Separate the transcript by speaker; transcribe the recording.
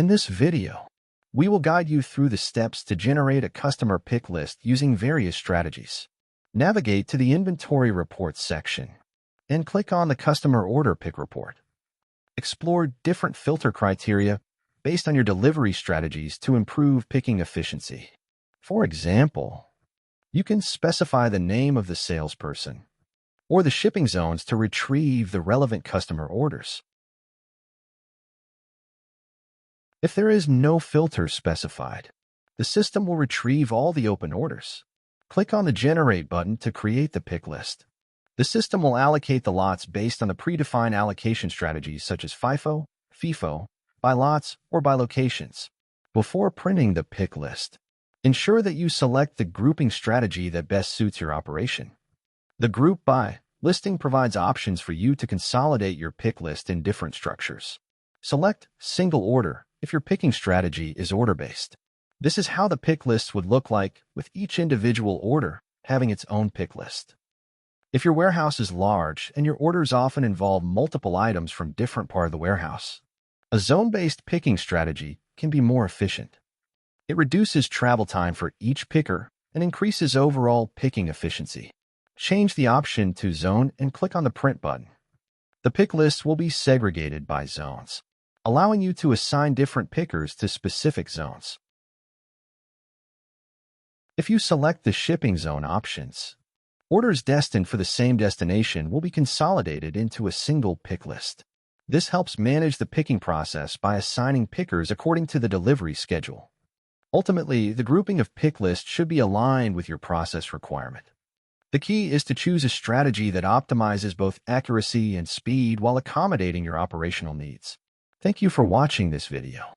Speaker 1: In this video, we will guide you through the steps to generate a customer pick list using various strategies. Navigate to the Inventory Reports section and click on the Customer Order Pick Report. Explore different filter criteria based on your delivery strategies to improve picking efficiency. For example, you can specify the name of the salesperson or the shipping zones to retrieve the relevant customer orders. If there is no filter specified, the system will retrieve all the open orders. Click on the Generate button to create the pick list. The system will allocate the lots based on the predefined allocation strategies such as FIFO, FIFO, by lots, or by locations. Before printing the pick list, ensure that you select the grouping strategy that best suits your operation. The Group By listing provides options for you to consolidate your pick list in different structures. Select Single Order if your picking strategy is order-based. This is how the pick list would look like, with each individual order having its own pick list. If your warehouse is large and your orders often involve multiple items from different parts of the warehouse, a zone-based picking strategy can be more efficient. It reduces travel time for each picker and increases overall picking efficiency. Change the option to Zone and click on the Print button. The pick list will be segregated by zones, allowing you to assign different pickers to specific zones. If you select the shipping zone options, orders destined for the same destination will be consolidated into a single pick list. This helps manage the picking process by assigning pickers according to the delivery schedule. Ultimately, the grouping of pick lists should be aligned with your process requirement. The key is to choose a strategy that optimizes both accuracy and speed while accommodating your operational needs. Thank you for watching this video.